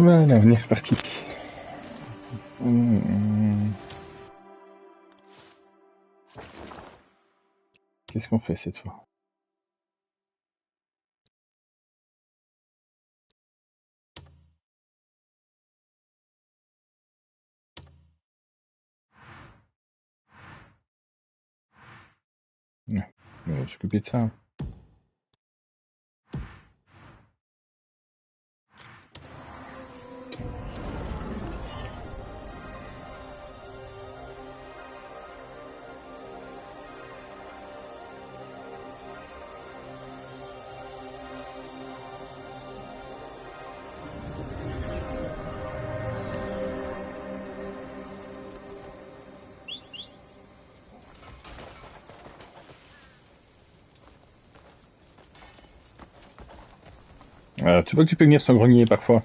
Voilà, on est reparti. Qu'est-ce qu'on fait cette fois? On va s'occuper de ça. Tu vois que tu peux venir sans grogner parfois.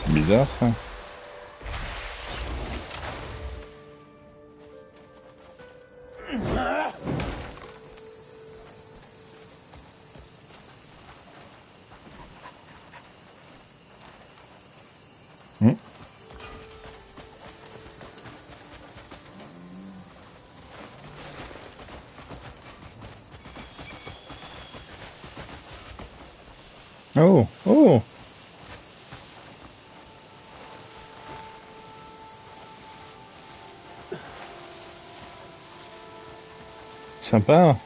C'est bizarre ça. Oh, oh, sympa.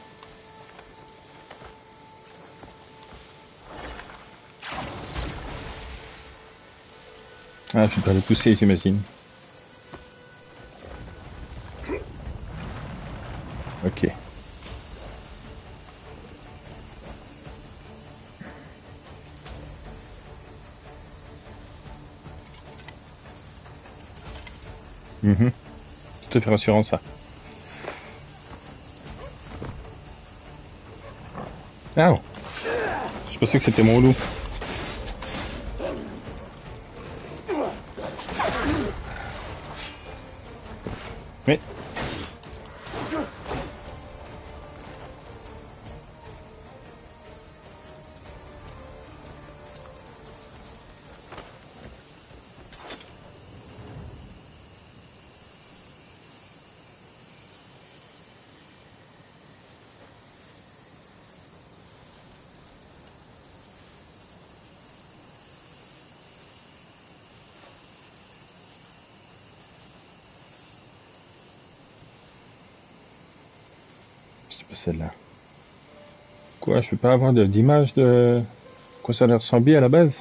Ah, je vais pas le pousser, j'imagine. Ok. Tout à fait rassurant ça. Ah, je pensais que c'était mon loup. Mais c'est pas celle-là. Quoi, je peux pas avoir d'image de quoi ça a l'air ressembler à la base?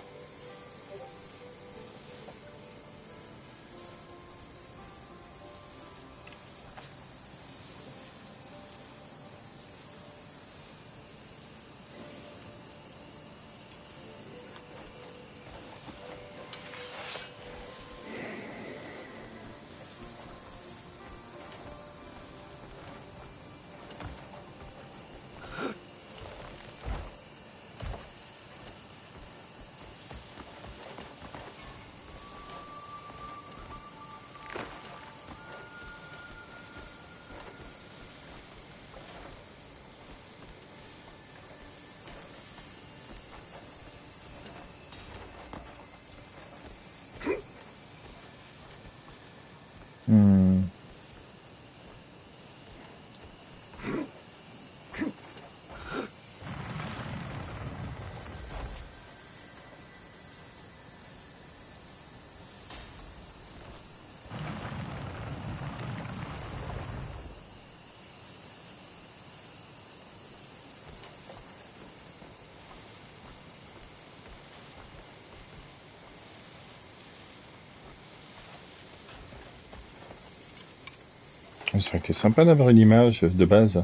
C'est vrai que c'est sympa d'avoir une image de base.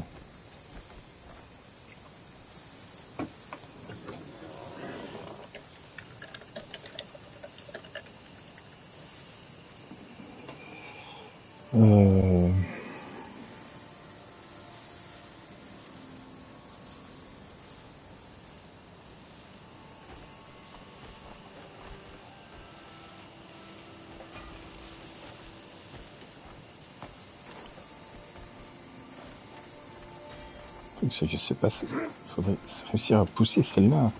Euh... Je sais pas, il faudrait réussir à pousser celle-là.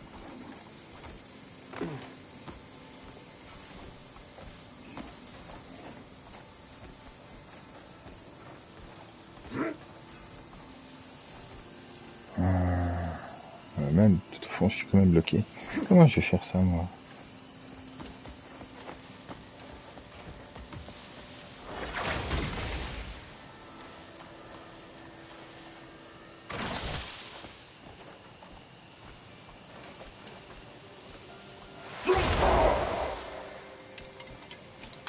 Même, de toute façon, je suis quand même bloqué. Comment je vais faire ça, moi?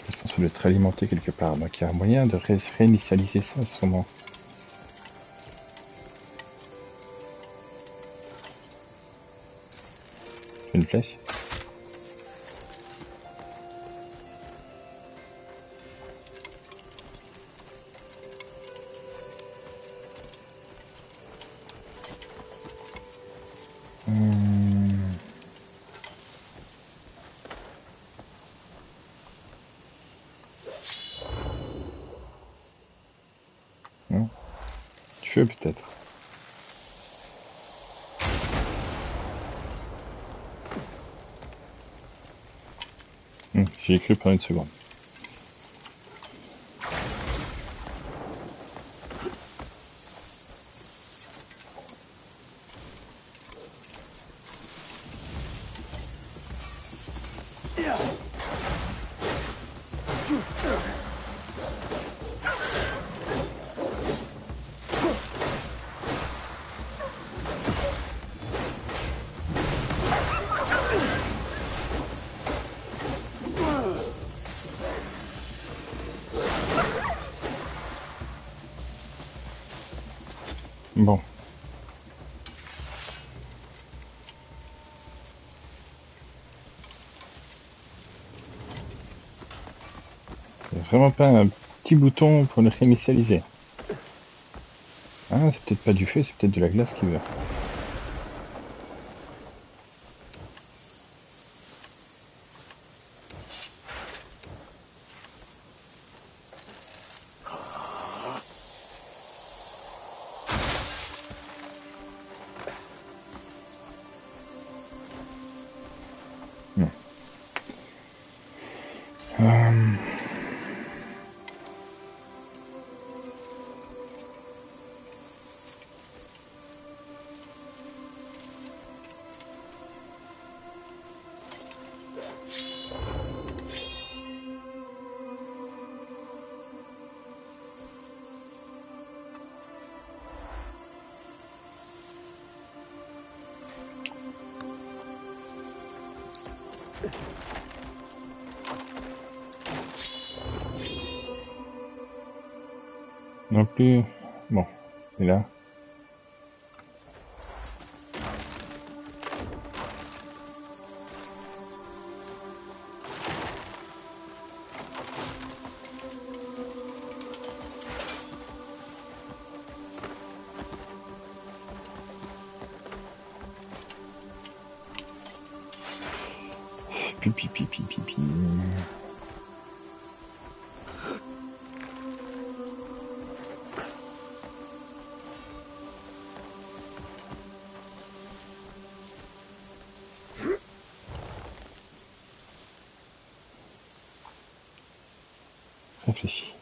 De toute façon, ça doit être alimenté quelque part. Donc, il y a un moyen de réinitialiser ça, sûrement. Une flèche. Non. Du feu, peut-être. J'y ai cru pendant une seconde. Bon. Il n'y a vraiment pas un petit bouton pour le réinitialiser. Ah, c'est peut-être pas du feu, c'est peut-être de la glace qui veut. Non. Non plus. Bon. Et là? Pipi, pipi, pipi. Réfléchis.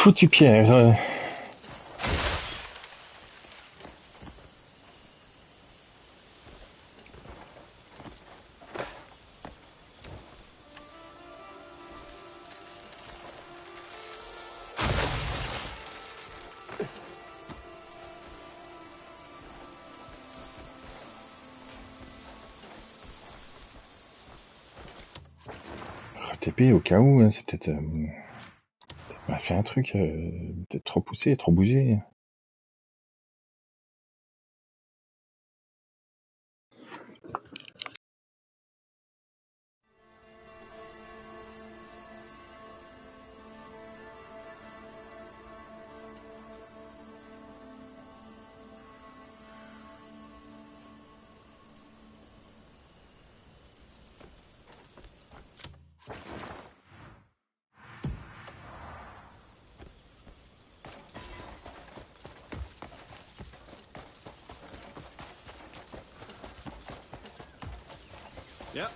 Foutu Pierre. TP au cas où, hein, c'est peut-être... on a fait un truc, peut-être trop poussé, trop bougé. Yep.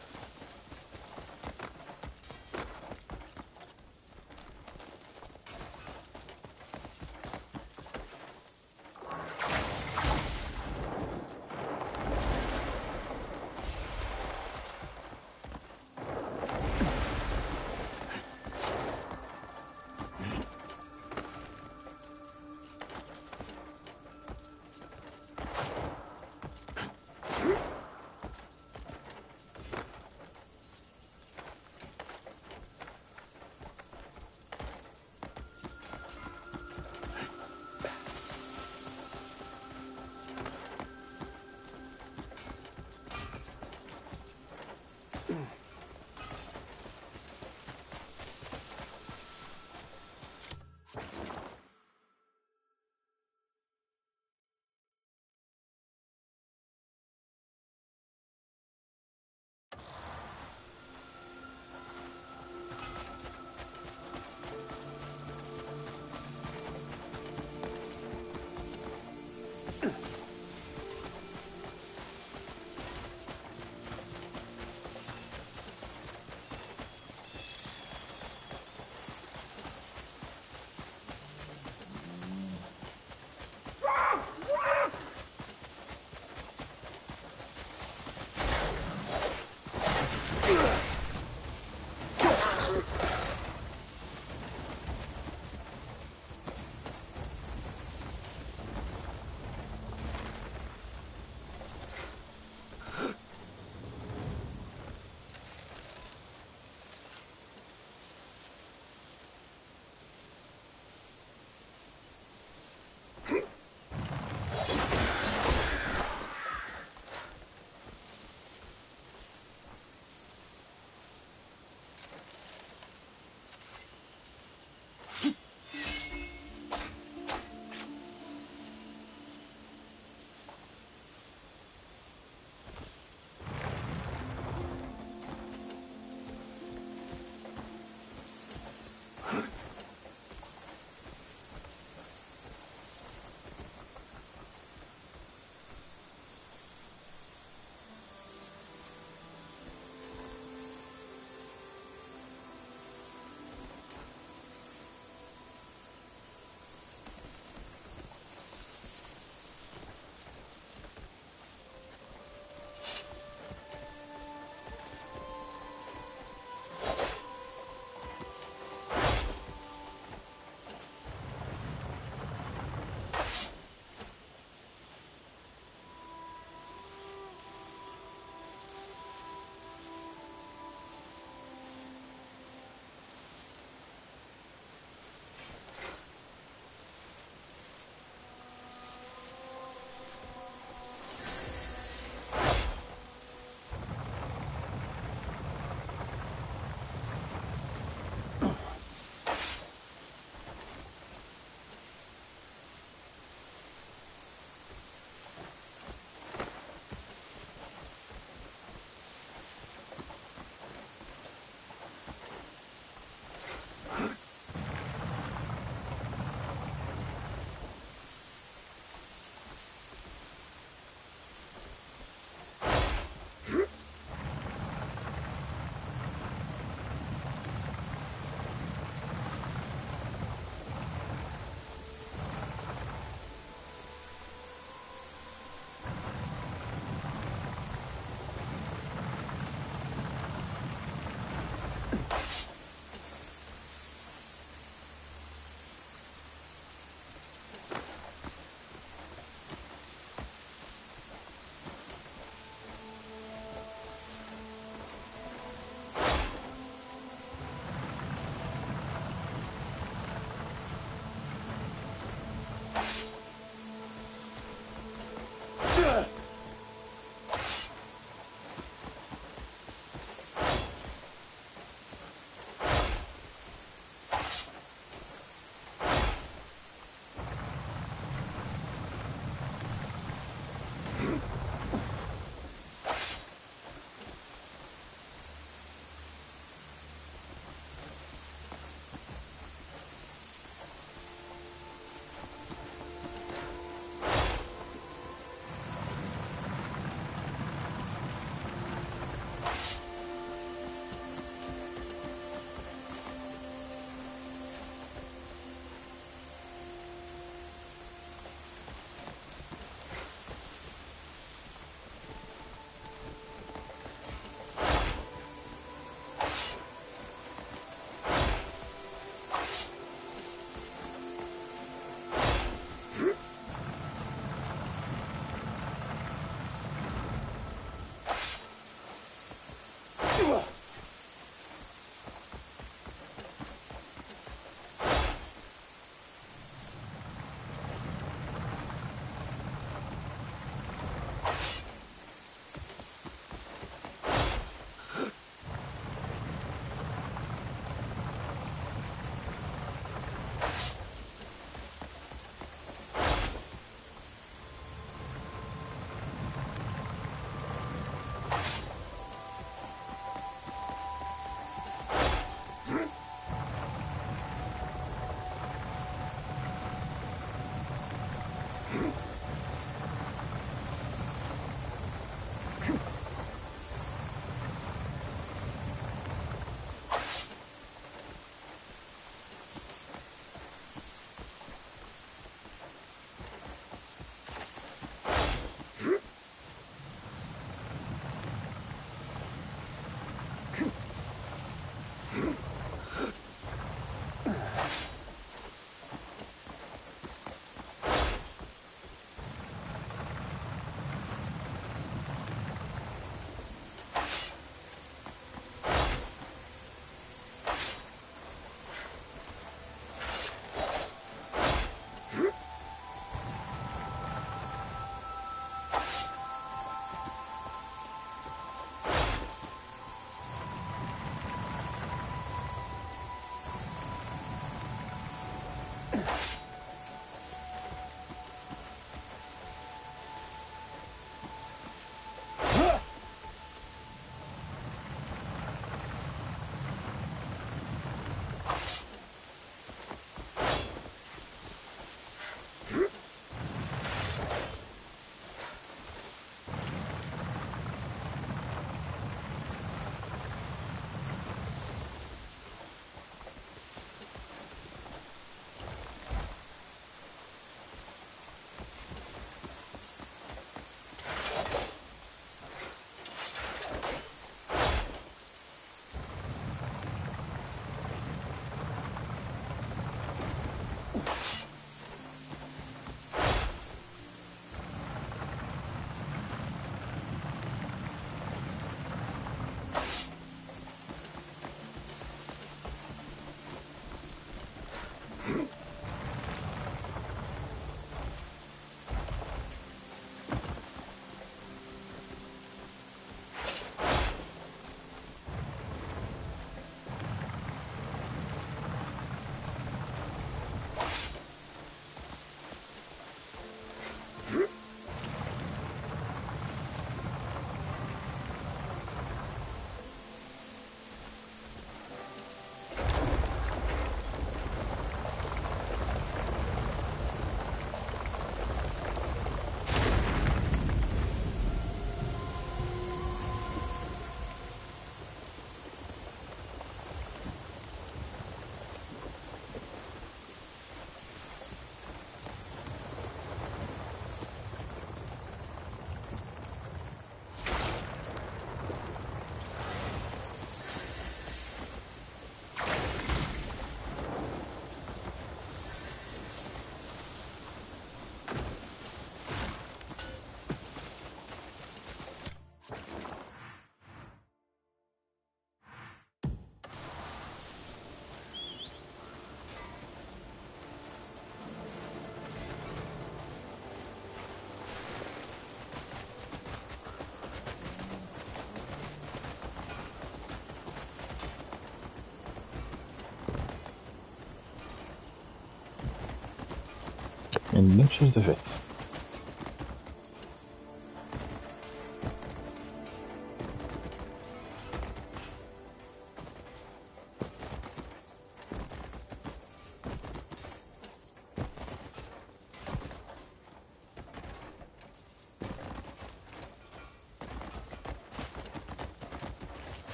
Une bonne chose de faite.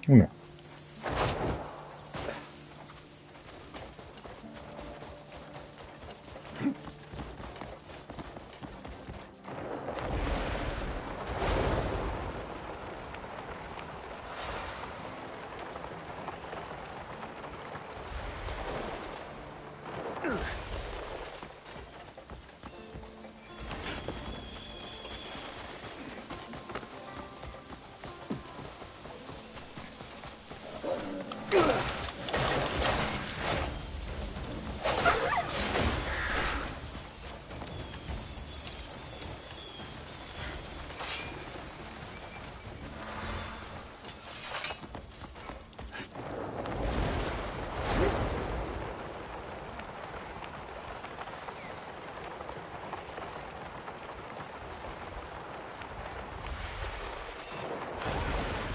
Oula.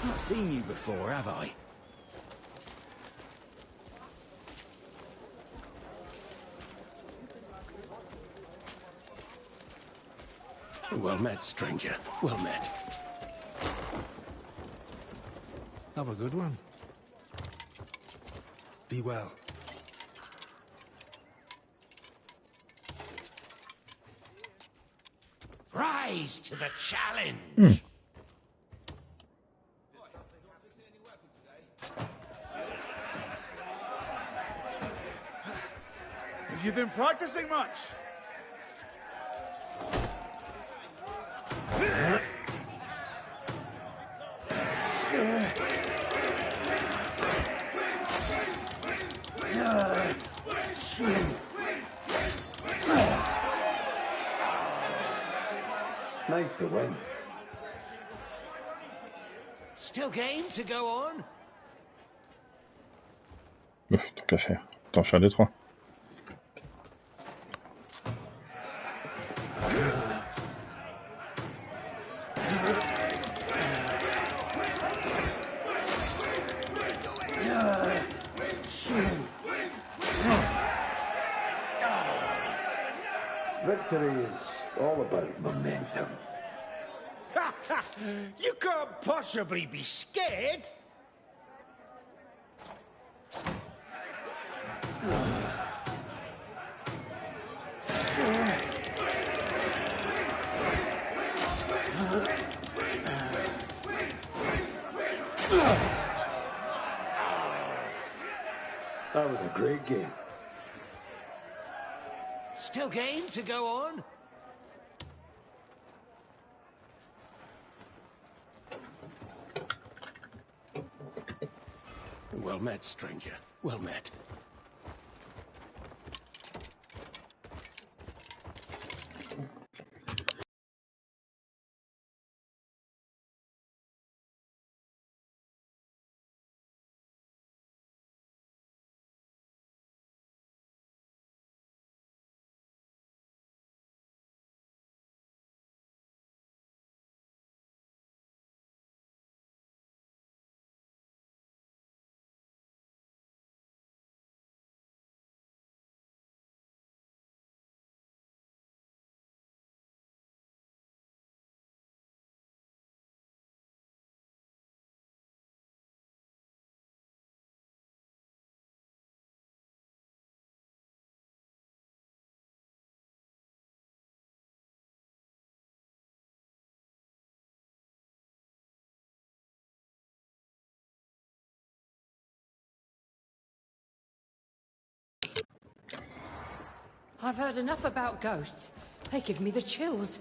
Not seen you before, have I? Well met, stranger. Well met. Have a good one. Be well. Rise to the challenge! Have you been practicing much? Nice to win. Still game to go on? Ouf, tant qu'à faire. Tant faire 2-3. Victory is all about momentum. You can't possibly be scared. That was a great game. Still game to go on? Well met, stranger. Well met. I've heard enough about ghosts. They give me the chills.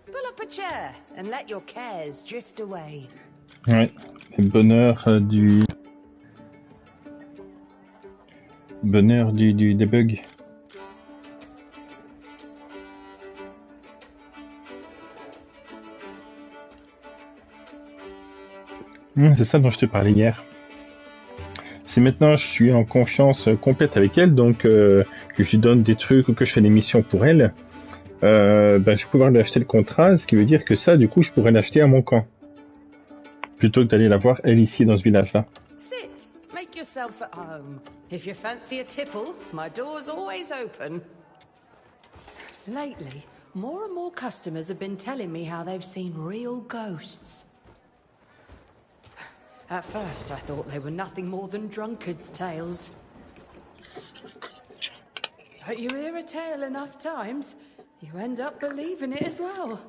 Pull up a chair and let your cares drift away. Ouais, le bonheur du debug. C'est ça dont je te parlais hier. Si maintenant je suis en confiance complète avec elle, donc que je lui donne des trucs ou que je fais des missions pour elle, je vais pouvoir lui acheter le contrat, ce qui veut dire que ça, du coup, je pourrais l'acheter à mon camp. Plutôt que d'aller la voir, elle, ici, dans ce village-là. Sit, make yourself at home. If you fancy a tipple, my door's always open. Lately, more and more customers have been telling me how they've seen real ghosts. At first, I thought they were nothing more than drunkards' tales. But you hear a tale enough times, you end up believing it as well.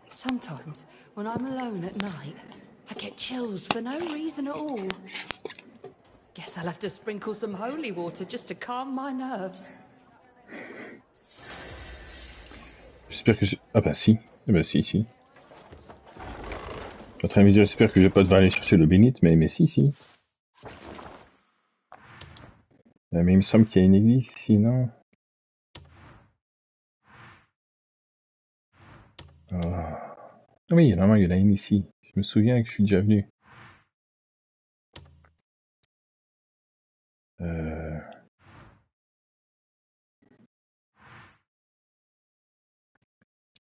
Sometimes, when I'm alone at night, I get chills for no reason at all. Guess I'll have to sprinkle some holy water just to calm my nerves. J'espère que Ah bah si. Ah bah si. Je suis en train de me dire, j'espère que je vais pas devoir aller chercher l'eau bénite, mais si. Mais il me semble qu'il y a une église ici, non? Ah oui, normalement, il y en a une ici. Je me souviens que je suis déjà venu.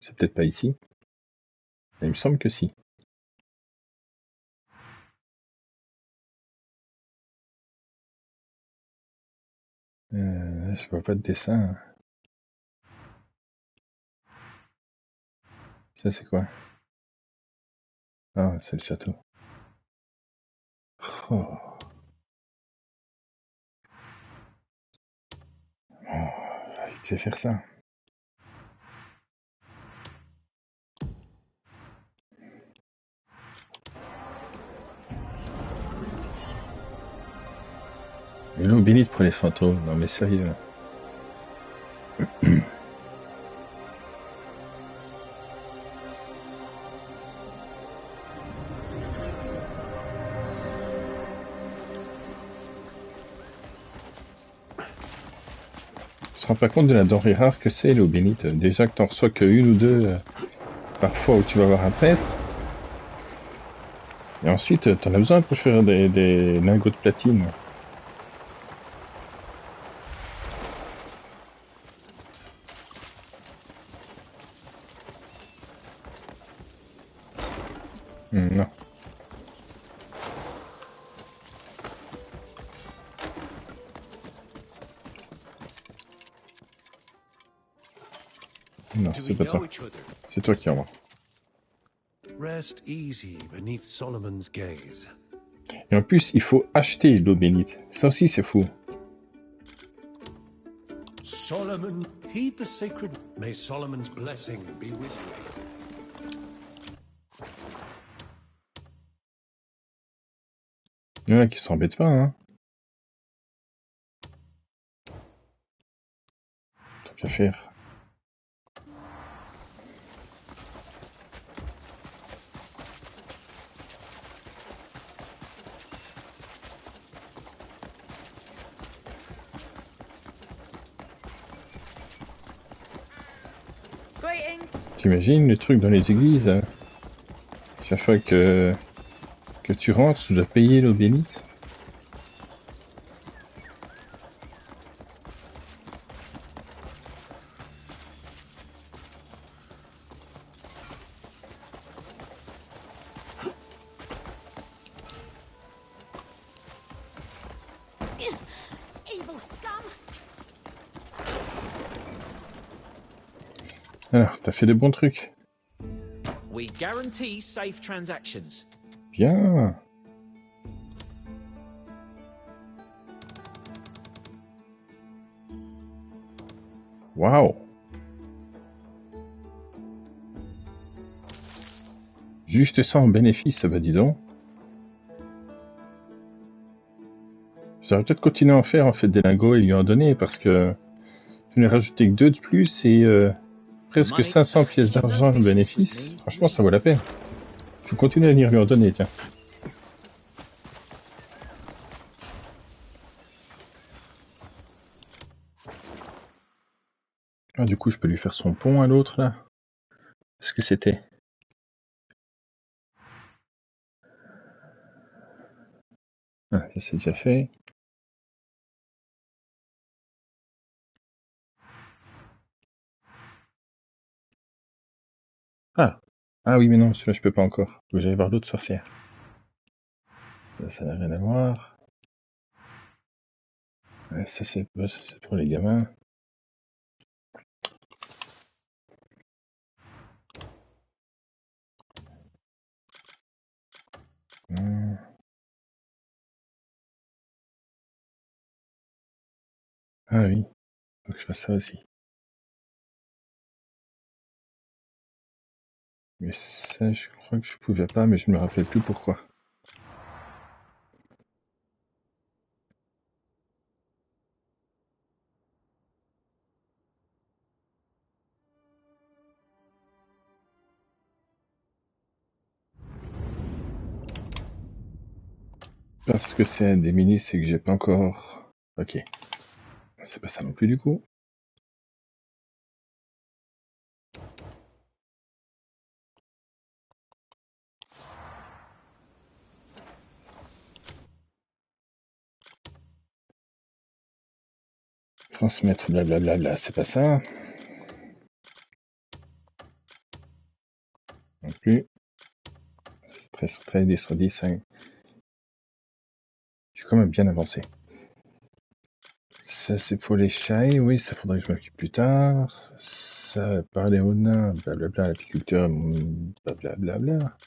C'est peut-être pas ici. Mais il me semble que si. Je vois pas de dessin. Ça, c'est quoi? Ah, c'est le château. Oh. Tu vas faire ça. Une eau bénite pour les fantômes. Non mais sérieux. se rend pas compte de la denrée rare que c'est, l'eau bénite. Déjà que t'en reçois qu'une ou deux, parfois où tu vas voir un prêtre. Et ensuite, t'en as besoin pour faire des lingots de platine. Non. Non, Do c'est we pas know toi. each other? C'est toi qui en vois. Rest easy beneath Solomon's gaze. Et en plus, il faut acheter l'eau bénite. Ça aussi, c'est fou. Solomon, heed the sacred. May Solomon's blessing be with you. Il y en a qui s'embêtent pas, hein. Tant qu'à faire. T'imagines le truc dans les églises, hein. Chaque fois que tu rentres, tu dois payer l'eau bénite. Evil scum! Alors, t'as fait des bons trucs. We guarantee safe transactions. Bien. Waouh. Juste ça en bénéfice, bah dis donc. J'aurais peut-être continué à en faire, en fait, des lingots et lui en donner, parce que je n'ai rajouté que 2 de plus et presque 500 pièces d'argent de bénéfice. Franchement, ça vaut la peine. Je continue à venir lui en donner, tiens. Ah, du coup, je peux lui faire son pont à l'autre, là. Qu'est-ce que c'était? Ah, ça c'est déjà fait. Ah. Ah oui, mais non, celui-là, je peux pas encore. Faut que j'aille voir l'autre sorcière. Ça n'a rien à voir. Ouais, ça, c'est pour les gamins. Hmm. Ah oui, faut que je fasse ça aussi. Mais ça, je crois que je pouvais pas, mais je me rappelle plus pourquoi. Parce que c'est un des minis, c'est que j'ai pas encore... Ok. C'est pas ça non plus, du coup. Transmettre, blablabla, c'est pas ça. Non plus. 13 sur 13, 10 sur 10, hein. Je suis quand même bien avancé. Ça, c'est pour les chats, oui, ça faudrait que je m'occupe plus tard. Ça, parler aux nains, blablabla, l'apiculteur, blablabla.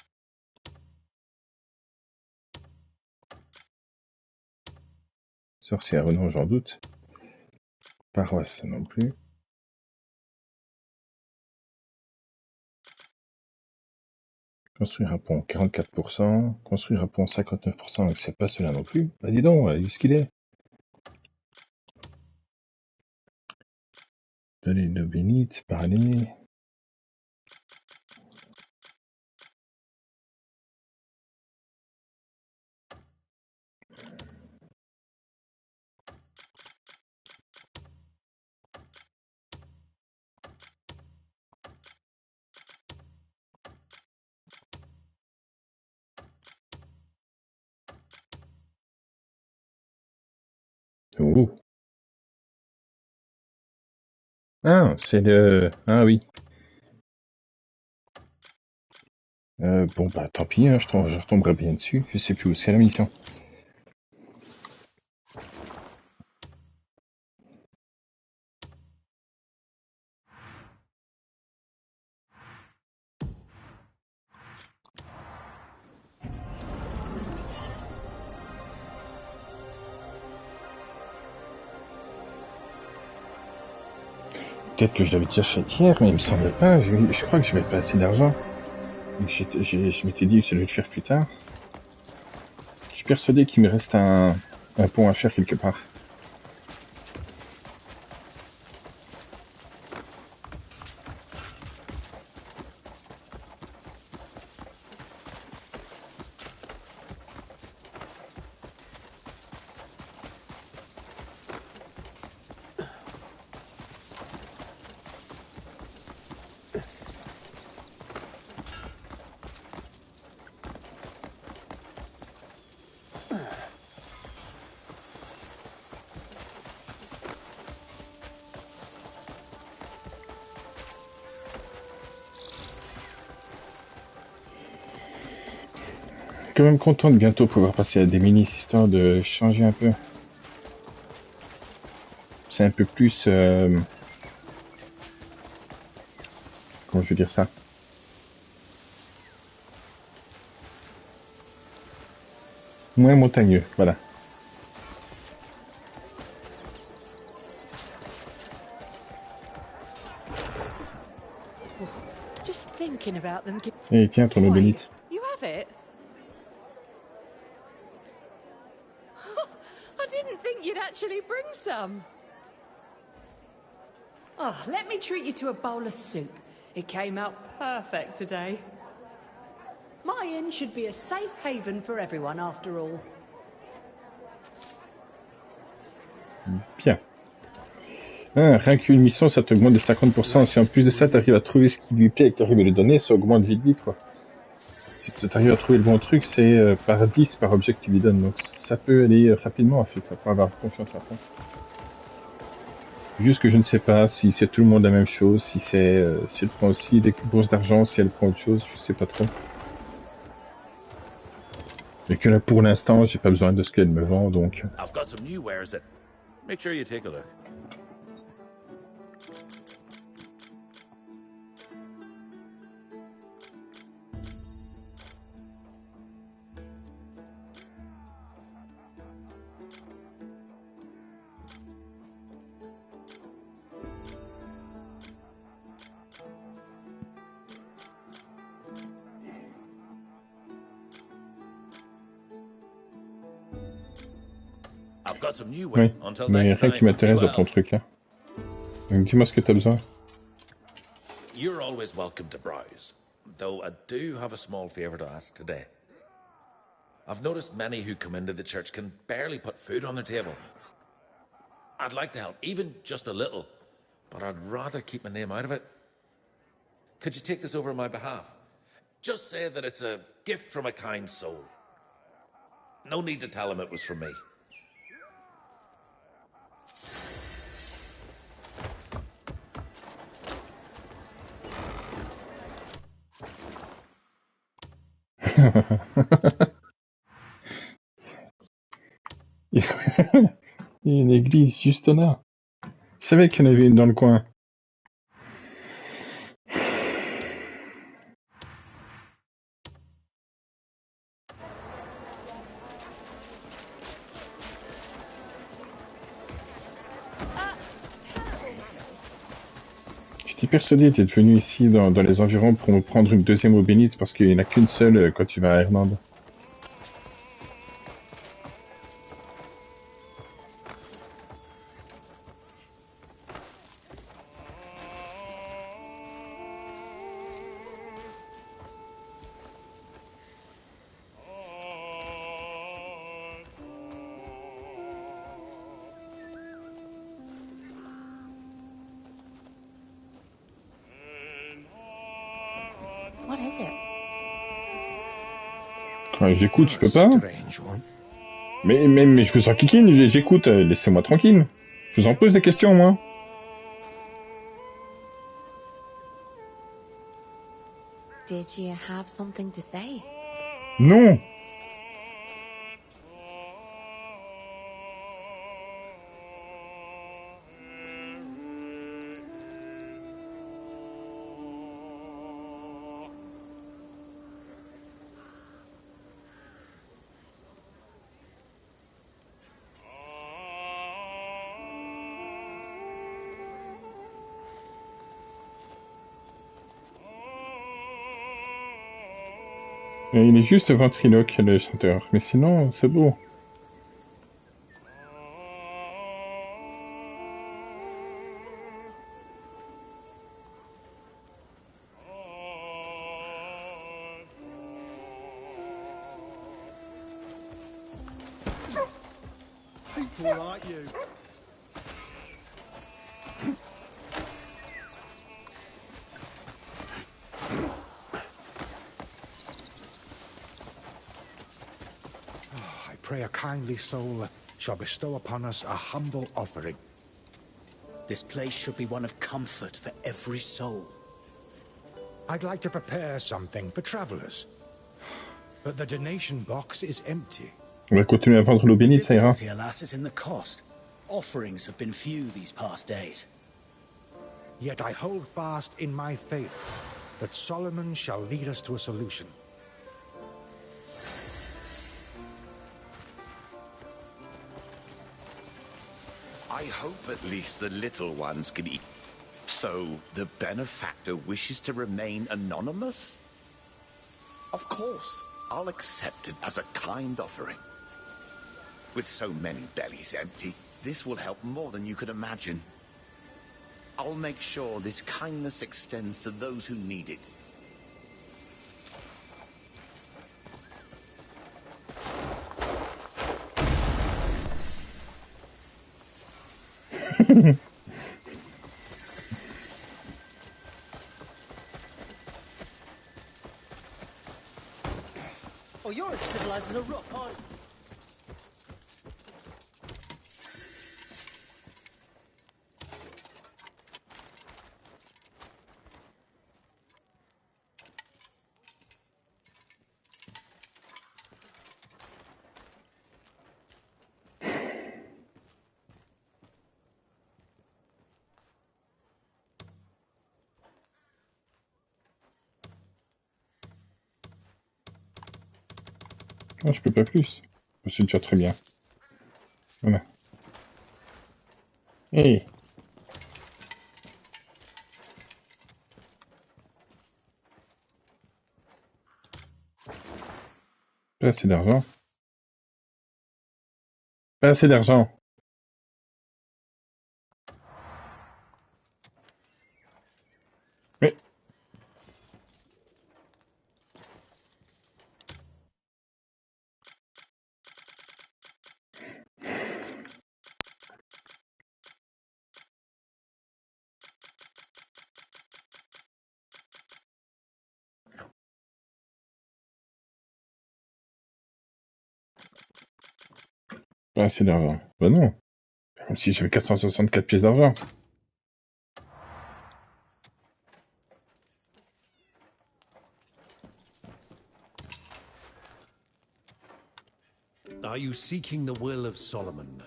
Sorcière, non, j'en doute. Paroisse, non plus. Construire un pont, 44%. Construire un pont, 59%, donc c'est pas cela non plus. Bah dis donc, où est-ce qu'il est? Donner une eau bénite, parler. Oh. Ah, c'est le... Ah oui. Bon, bah tant pis, hein, je retomberai bien dessus. Je sais plus où c'est la mission. Peut-être que je l'avais déjà fait hier, mais il me semble pas. Je crois que j'avais pas assez d'argent. Je m'étais dit que je devais le faire plus tard. Je suis persuadé qu'il me reste un pont à faire quelque part. Quand même content de bientôt pouvoir passer à des minis, histoire de changer un peu. C'est un peu plus... comment je veux dire ça? Moins montagneux, voilà. Just thinking about them. Et tiens, ton Wait, obélite. you have it? I didn't think you'd actually bring some. Oh, let me treat you to a bowl of soup. It came out perfect today. My inn should be a safe haven for everyone after all. Bien. Ah, rien qu'une mission, ça t'augmente de 50%. Si en plus de ça, t'arrives à trouver ce qui lui plaît et que t'arrives à le donner, ça augmente vite, quoi. Si t'arrives à trouver le bon truc, c'est par 10 par objet que tu lui donnes. Donc ça peut aller rapidement, en fait. Faut avoir confiance à fond. Juste que je ne sais pas si c'est tout le monde la même chose, si si elle prend aussi des bourses d'argent, si elle prend autre chose, je sais pas trop. Et que là, pour l'instant, j'ai pas besoin de ce qu'elle me vend, donc... I've got some new wares that... Make sure you take a look. I've got some new wares. Oui, Until mais next rien qui time, m'intéresse be dans ton well. truc, là. Donc dis-moi ce que t'as besoin. You're always welcome to browse, though I do have a small favor to ask today. I've noticed many who come into the church can barely put food on their table. I'd like to help, even just a little, but I'd rather keep my name out of it. Could you take this over on my behalf? Just say that it's a gift from a kind soul. No need to tell him it was from me. Il y a une église juste là. Je savais qu'il y en avait une dans le coin. J'étais persuadé d'être venu ici dans les environs pour me prendre une deuxième eau bénite parce qu'il n'y en a qu'une seule quand tu vas à Irlande. What is it? Quand j'écoute, je peux pas. Strange one. Mais je vous en kikine, j'écoute, laissez-moi tranquille. Je vous en pose des questions, moi. Did you have something to say? Non. Il est juste ventriloque, le chanteur. Mais sinon, c'est beau. People like you. I pray a kindly soul shall bestow upon us a humble offering. This place should be one of comfort for every soul. I'd like to prepare something for travelers, but the donation box is empty. On va continuer à vendre l'eau bénite, ça ira. Difficulty, alas, is in the cost. Offerings have been few these past days. Yet I hold fast in my faith that Solomon shall lead us to a solution. I hope at least the little ones can eat. So, the benefactor wishes to remain anonymous? Of course, I'll accept it as a kind offering. With so many bellies empty, this will help more than you could imagine. I'll make sure this kindness extends to those who need it. Oh, you're as civilized as a rock, aren't you? Ah, je peux pas plus. C'est déjà très bien. Voilà. Hey. Pas assez d'argent. Pas assez d'argent. Oui. Pas assez d'argent. Bah non. Comme si j'avais 464 pièces d'argent. Are you seeking the will of Solomon?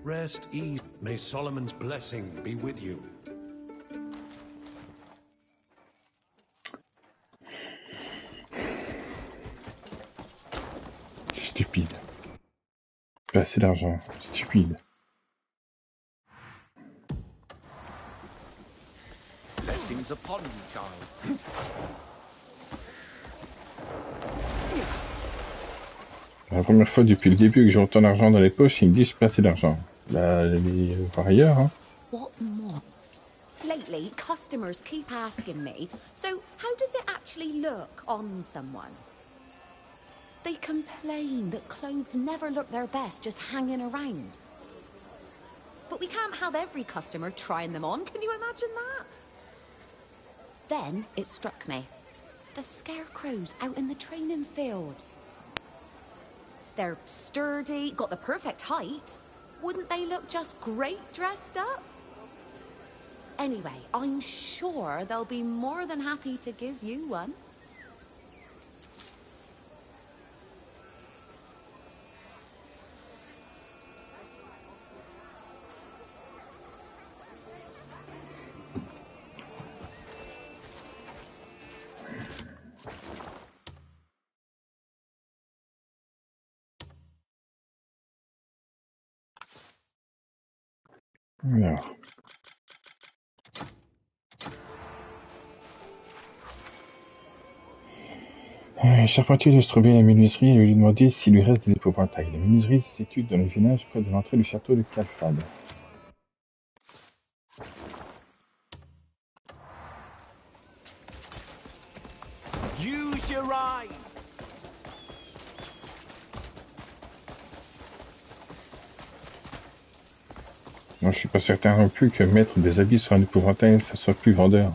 Rest easy. May Solomon's blessing be with you. C'est stupide. Pas assez d'argent. Stupide. Blessings upon you, child. La première fois depuis le début que j'ai autant d'argent dans les poches, ils me disent pas assez d'argent. Bah, les voir ailleurs, hein. What more? Lately, customers keep asking me, so how does it actually look on someone? They complain that clothes never look their best just hanging around. But we can't have every customer trying them on, can you imagine that? Then it struck me. The scarecrows out in the training field. They're sturdy, got the perfect height. Wouldn't they look just great dressed up? Anyway, I'm sure they'll be more than happy to give you one. Alors. Charpentier doit se trouver à la menuiserie et lui demander s'il lui reste des épouvantails. La menuiserie se situe dans le village près de l'entrée du château de Calfad. Use your eye. Moi, je suis pas certain non plus que mettre des habits sur un épouvantail, ça soit plus vendeur.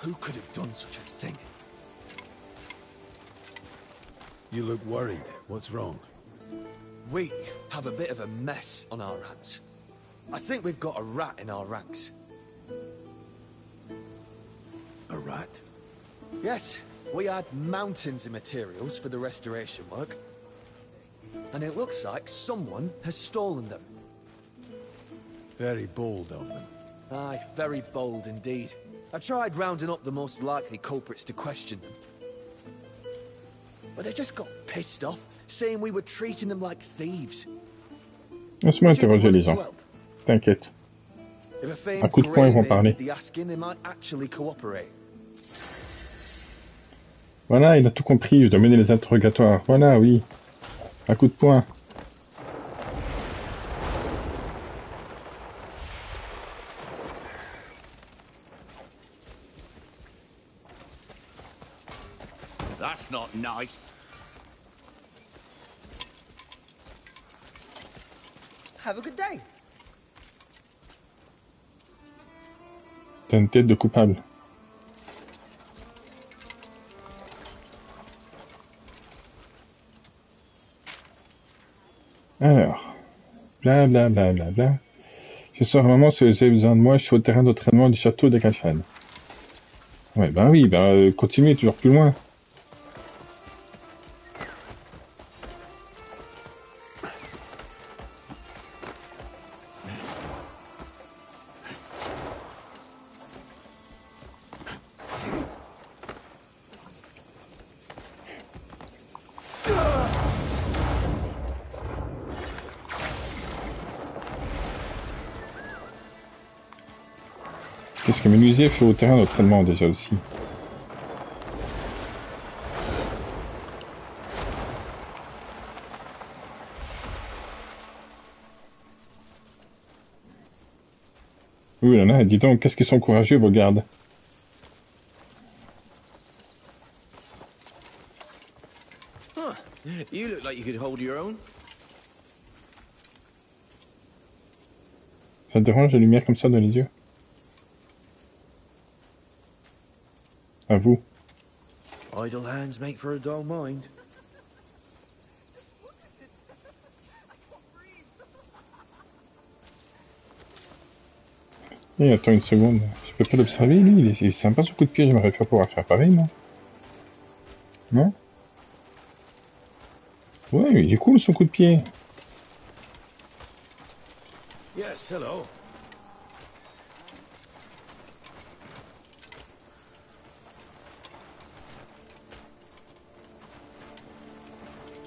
Who could have done such a thing? You look worried. What's wrong? We have a bit of a mess on our hands. I think we've got a rat in our ranks. A rat? Yes, we had mountains of materials for the restoration work. And it looks like someone has stolen them. Very bold of them. Aye, very bold indeed. I tried rounding up the most likely culprits to question them. But they just got pissed off, saying we were treating them like thieves. Laisse-moi interroger les gens. T'inquiète. Un coup de poing, ils vont parler. Voilà, il a tout compris. Je dois mener les interrogatoires. Voilà, oui. Un coup de poing. That's not nice. Have a good day. T'as une tête de coupable. Alors, bla bla bla bla bla. Ce soir, maman, si vous avez besoin de moi, je suis au terrain d'entraînement du château de Calfad. Ouais, ben oui, continuez toujours plus loin. Qu'est-ce que menuisier fait au terrain d'entraînement déjà aussi? Oui, là, dis donc, qu'est-ce qu'ils sont courageux, vos gardes? Huh. You look like you could hold your own. Ça te dérange la lumière comme ça dans les yeux? À vous. Idle hands make for a dull mind. Eh, attends une seconde. Je peux pas l'observer, lui? Il est sympa ce coup de pied, j'aimerais pouvoir faire pareil, moi. Non? Ouais, il est cool son coup de pied. Yes, hello.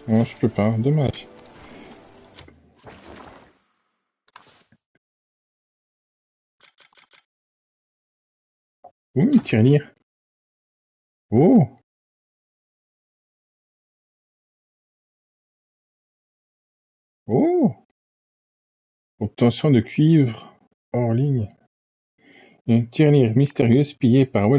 Non, je peux pas, dommage. Oui, tirelire. Oh! Oh! Obtention de cuivre hors ligne. Une tirelire mystérieuse pillée par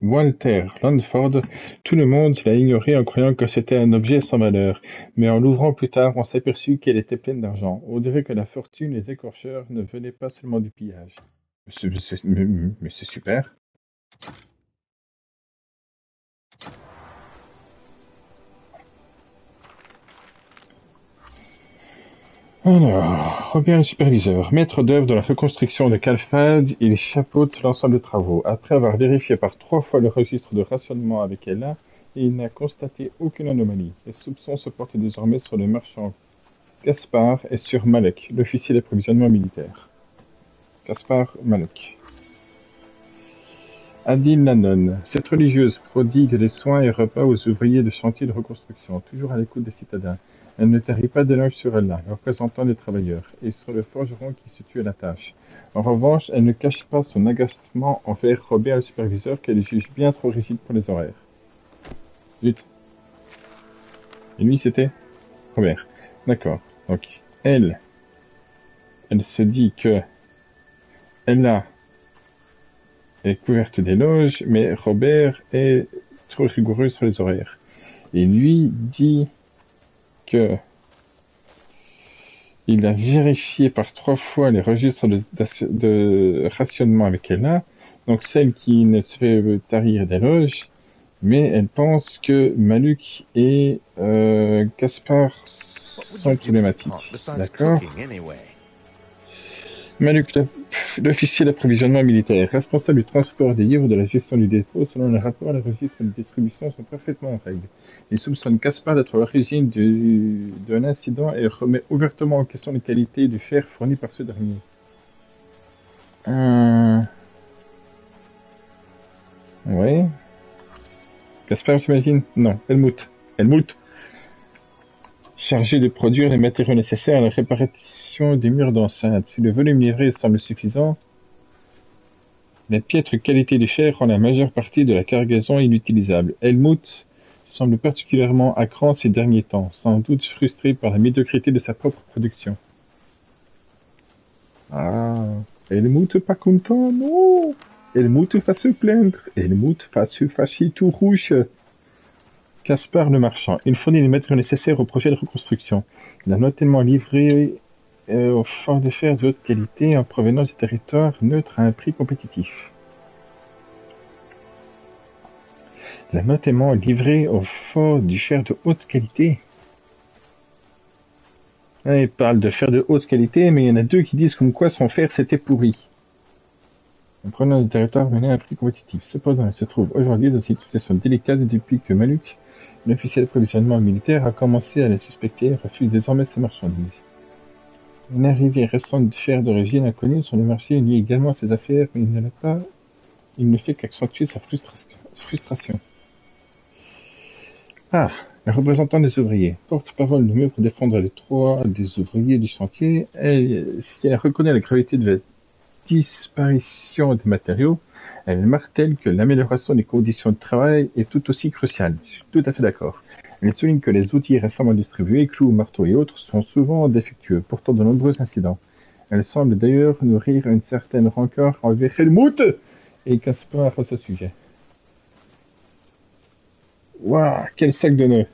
Walter Landford. Tout le monde l'a ignorée en croyant que c'était un objet sans valeur. Mais en l'ouvrant plus tard, on s'aperçut qu'elle était pleine d'argent. On dirait que la fortune et les écorcheurs ne venaient pas seulement du pillage. Mais c'est super. Alors, Robert le superviseur, maître d'œuvre de la reconstruction de Calfad, il chapeaute l'ensemble des travaux. Après avoir vérifié par 3 fois le registre de rationnement avec Ella, il n'a constaté aucune anomalie. Les soupçons se portent désormais sur le marchand Gaspard et sur Malek, l'officier d'approvisionnement militaire. Gaspard Malek. Adil Nanon, cette religieuse prodigue des soins et repas aux ouvriers de chantier de reconstruction, toujours à l'écoute des citadins. Elle ne tarit pas d'éloges sur Allah, représentant les travailleurs, et sur le forgeron qui se tue à la tâche. En revanche, elle ne cache pas son agacement envers Robert le superviseur qu'elle juge bien trop rigide pour les horaires. Vite. Et lui, c'était Robert. D'accord. Donc, elle se dit que Ella est couverte d'éloges, mais Robert est trop rigoureux sur les horaires. Et lui dit que il a vérifié par 3 fois les registres de rationnement avec Ella, donc celle qui ne se fait tarir d'éloges, mais elle pense que Maluk et Gaspard sont problématiques. D'accord. Maluk, l'officier d'approvisionnement militaire, responsable du transport des livres de la gestion du dépôt, selon le rapport, les registres de distribution sont parfaitement en règle. Il soupçonne Gaspard d'être à l'origine de l'incident et remet ouvertement en question les qualités du fer fourni par ce dernier. Ouais. Gaspard, j'imagine? Non, Helmut. Chargé de produire les matériaux nécessaires à la réparation des murs d'enceinte. Si le volume livré semble suffisant, la piètre qualité du fer rend la majeure partie de la cargaison inutilisable. Helmut semble particulièrement à cran ces derniers temps, sans doute frustré par la médiocrité de sa propre production. Ah, Helmut pas content, non. Helmut va se plaindre. Helmut va se fâcher tout rouge. Gaspard le marchand. Il fournit les matériaux nécessaires au projet de reconstruction. Il a notamment livré au fort de fer de haute qualité en provenance du territoire neutre à un prix compétitif. Il a notamment livré au fort du fer de haute qualité. Il parle de fer de haute qualité, mais il y en a 2 qui disent comme quoi son fer c'était pourri. En provenance du territoire mené à un prix compétitif. Cependant, il se trouve aujourd'hui dans une situation délicate depuis que Maluk, l'officier d'approvisionnement militaire, a commencé à les suspecter et refuse désormais ses marchandises. Une arrivée récente de fer d'origine inconnue sur le marché nuit également à ses affaires, mais il ne fait qu'accentuer sa frustration. Ah, le représentant des ouvriers, porte-parole de mieux pour défendre les droits des ouvriers du chantier, si elle reconnaît la gravité de la disparition des matériaux, elle martèle que l'amélioration des conditions de travail est tout aussi cruciale. Je suis tout à fait d'accord. Elle souligne que les outils récemment distribués, clous, marteaux et autres, sont souvent défectueux, portant de nombreux incidents. Elle semble d'ailleurs nourrir une certaine rancœur envers Helmut et Gaspard à ce sujet. Waouh, quel sac de nœuds!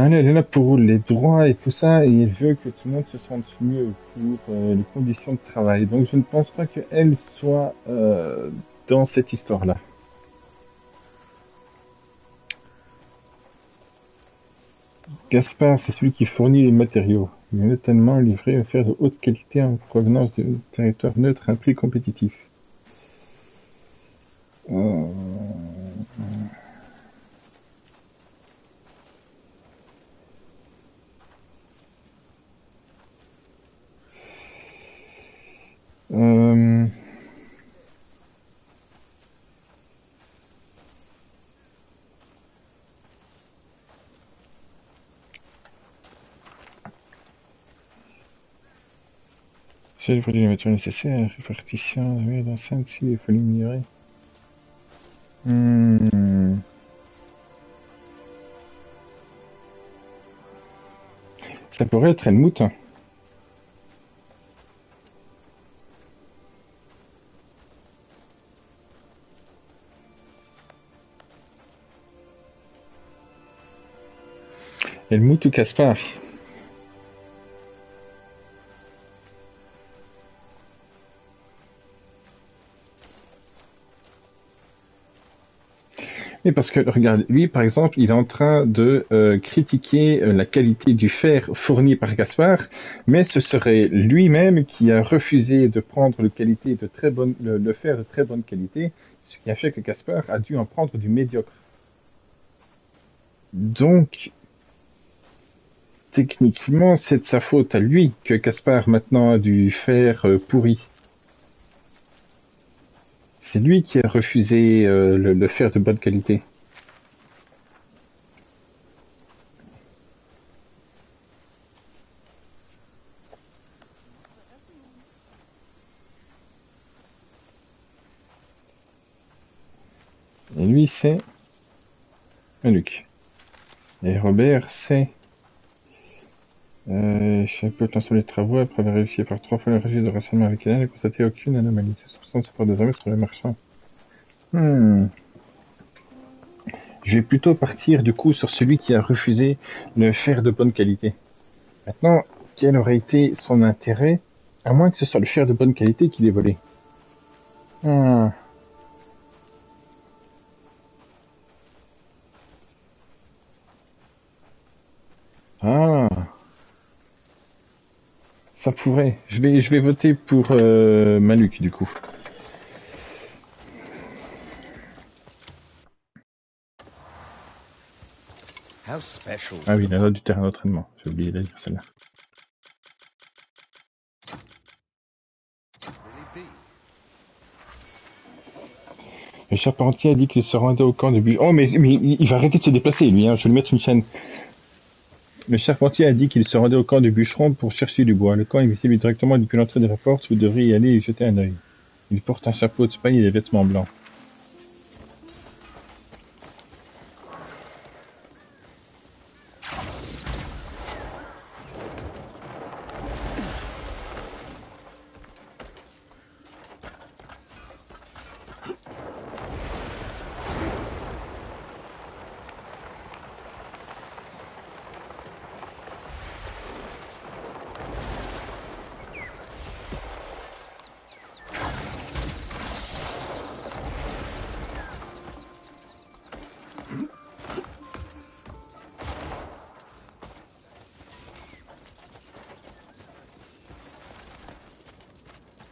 Elle est là pour les droits et tout ça, et elle veut que tout le monde se sente mieux pour les conditions de travail. Donc je ne pense pas qu'elle soit dans cette histoire-là. Gaspard, c'est celui qui fournit les matériaux. Il est notamment livré un fer de haute qualité en provenance de territoire neutre à un prix compétitif. C'est le produit de la matière nécessaire, répartition, d'enceinte, si il faut l'améliorer. Ça pourrait être Helmut. Helmut ou Caspar. Oui, parce que, regarde, lui, par exemple, il est en train de critiquer la qualité du fer fourni par Gaspard, mais ce serait lui-même qui a refusé de prendre le fer de très bonne qualité, ce qui a fait que Gaspard a dû en prendre du médiocre. Donc, techniquement, c'est de sa faute à lui que Gaspard maintenant a du fer pourri. C'est lui qui a refusé le fer de bonne qualité. Et lui, c'est Luc. Et Robert, c'est... Chaque peu lancer les travaux après avoir vérifié par 3 fois le registre de rationnement avec elle et constaté aucune anomalie. C'est soupçon de se prendre désormais sur le marchand. Je vais plutôt partir du coup sur celui qui a refusé le fer de bonne qualité. Maintenant, quel aurait été son intérêt, à moins que ce soit le fer de bonne qualité qu'il ait volé? Ça pourrait. Je vais voter pour Maluk du coup. Ah oui, la note du terrain d'entraînement. J'ai oublié de dire celle-là. Le charpentier a dit qu'il se rendait au camp de bûcheron. Oh, mais il va arrêter de se déplacer, lui, hein. Je vais lui mettre une chaîne. Le charpentier a dit qu'il se rendait au camp de bûcheron pour chercher du bois. Le camp est visible directement depuis l'entrée de la porte. Vous devriez y aller et jeter un œil. Il porte un chapeau de paille et des vêtements blancs.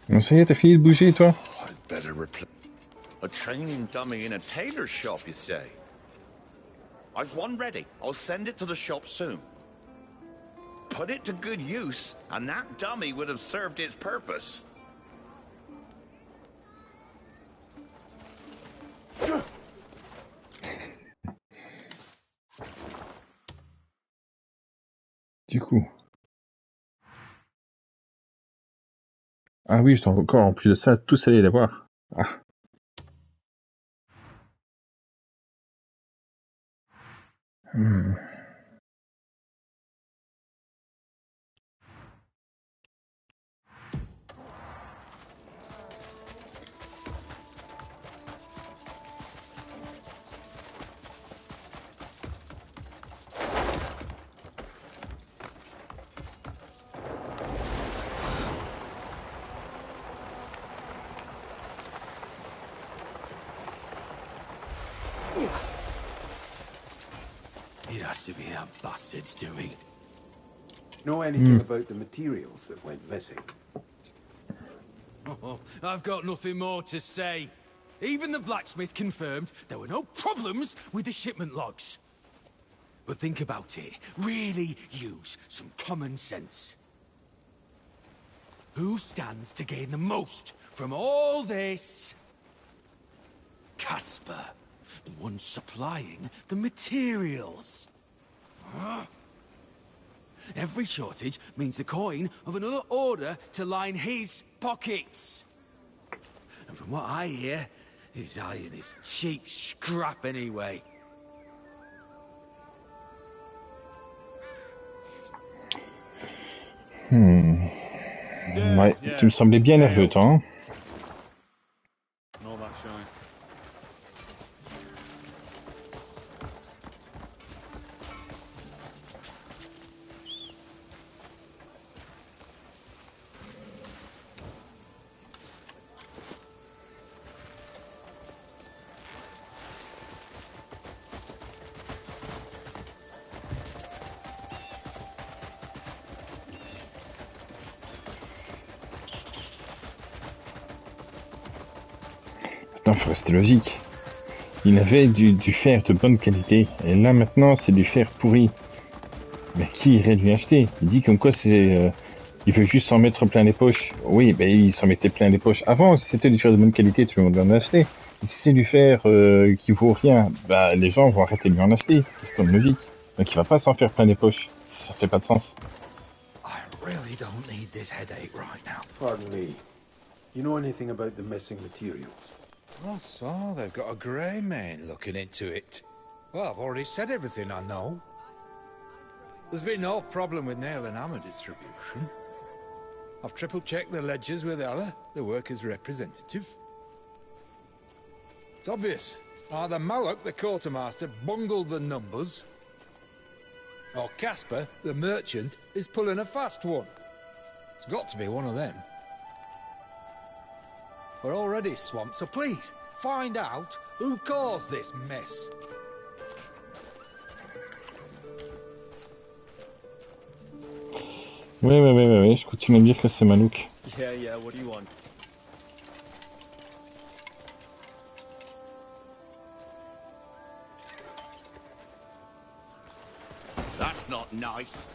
Bon, ça y est, t'as fini de bouger, toi? A training dummy in a tailor shop, you say? I've one ready. I'll send it to the shop soon. Put it to good use, and that dummy would have served its purpose. Du coup. Ah oui, je dois encore, en plus de ça, tous aller les voir. Ah. It has to be that bastard's doing. Know anything about the materials that went missing? Oh, I've got nothing more to say. Even the blacksmith confirmed there were no problems with the shipment logs. But think about it. Really use some common sense. Who stands to gain the most from all this? Casper, the one supplying the materials. Every shortage means the coin of another order to line his pockets. And from what I hear, his iron is cheap scrap anyway. Ouais, tu me semblais bien nerveux, toi. Hein. All that shine. Attends, faut rester logique. Il avait du fer de bonne qualité, et là maintenant c'est du fer pourri. Mais qui irait lui acheter? Il dit comme quoi c'est... il veut juste s'en mettre plein les poches. Oui, ben il s'en mettait plein les poches avant. Si c'était du fer de bonne qualité, tout le monde va en acheter. Et si c'est du fer qui vaut rien, bah les gens vont arrêter de lui en acheter. C'est une logique. Donc il va pas s'en faire plein les poches. Ça fait pas de sens. I really don't need this headache right now. Pardon me. You know anything about the missing materials? I saw they've got a grey man looking into it. Well, I've already said everything I know. There's been no problem with nail and hammer distribution. I've triple-checked the ledgers with Ella, the workers' representative. It's obvious. Either Malak, the quartermaster, bungled the numbers, or Casper, the merchant, is pulling a fast one. It's got to be one of them. We're already swamped, so please, find out who caused this mess. Ouais, je continue à me dire que c'est Malouk. Yeah, what do you want? That's not nice.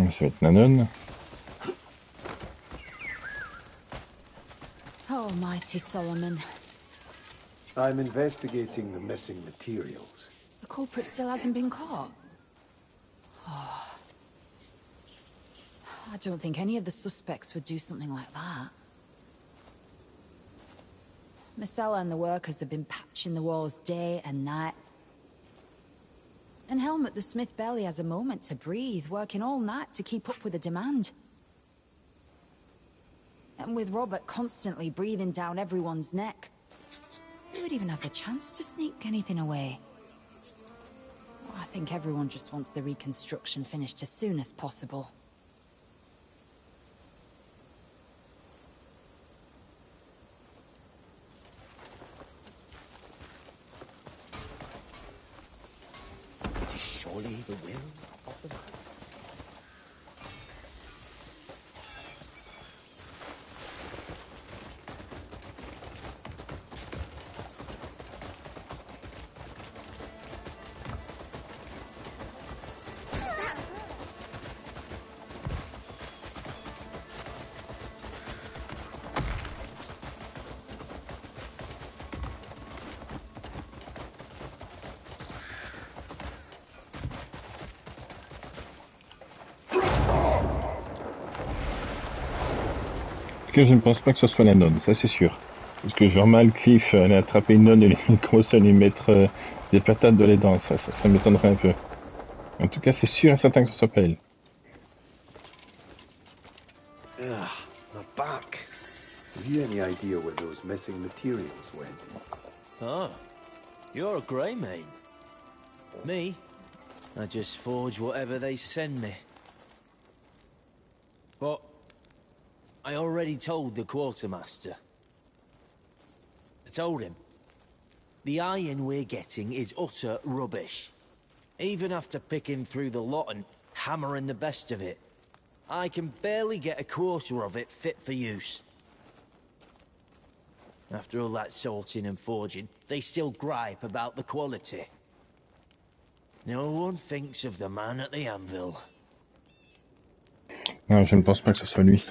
Ça va être Nanon. Oh, mighty Solomon. I'm investigating the missing materials. The culprit still hasn't been caught. Oh. I don't think any of the suspects would do something like that. Marcella and the workers have been patching the walls day and night. And Helmut the smith barely has a moment to breathe, working all night to keep up with the demand. And with Robert constantly breathing down everyone's neck, who would even have the chance to sneak anything away? I think everyone just wants the reconstruction finished as soon as possible. It is surely the will of the man. Que je ne pense pas que ce soit la nonne, ça c'est sûr. Parce que genre mal Cliff allait attraper une nonne et lui commencer à lui mettre des patates dans les dents, ça m'étonnerait un peu. En tout cas, c'est sûr et certain que ce soit pas elle. Ugh, my back. Have you any idea where those missing materials went? Ah, you're a grey man. Me? I just forge whatever they send me. But I already told the quartermaster. I told him. The iron we're getting is utter rubbish. Even after picking through the lot and hammering the best of it, I can barely get a quarter of it fit for use. After all that salting and forging, they still gripe about the quality. No one thinks of the man at the anvil. Non, je ne pense pas que ce soit lui.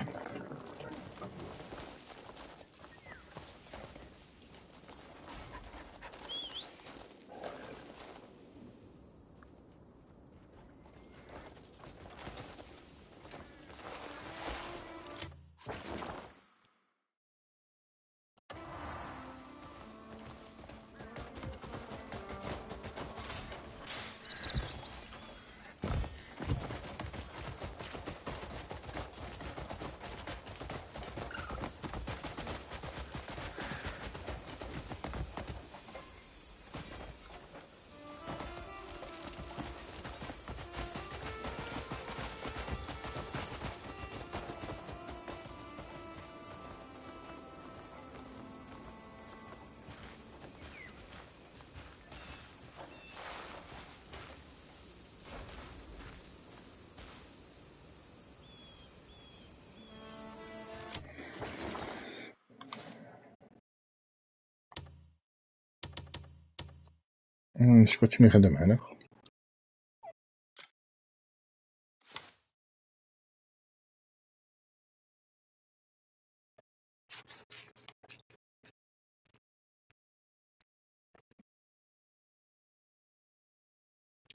Je continuerai demain alors.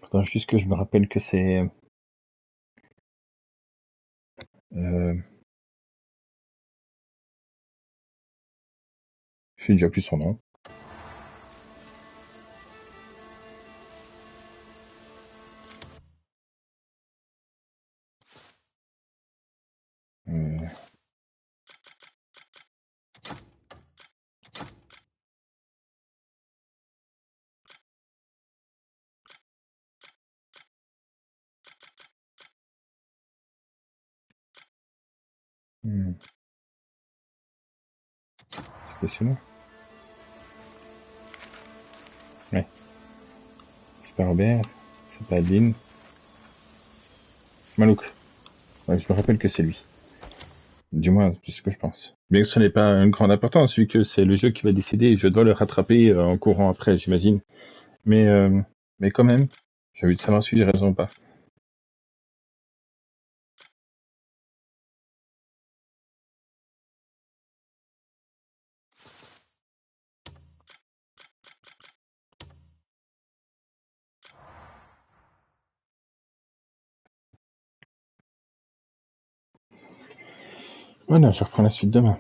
Attends, juste que je me rappelle que c'est... Je sais déjà plus son nom. C'était celui-là. Ouais. C'est pas Robert, c'est pas Adeline. Malouk. Ouais, je me rappelle que c'est lui. Du moins, c'est ce que je pense. Bien que ce n'est pas une grande importance, vu que c'est le jeu qui va décider et je dois le rattraper en courant après, j'imagine. Mais quand même, j'ai envie de savoir si j'ai raison ou pas. Voilà, je reprends la suite demain.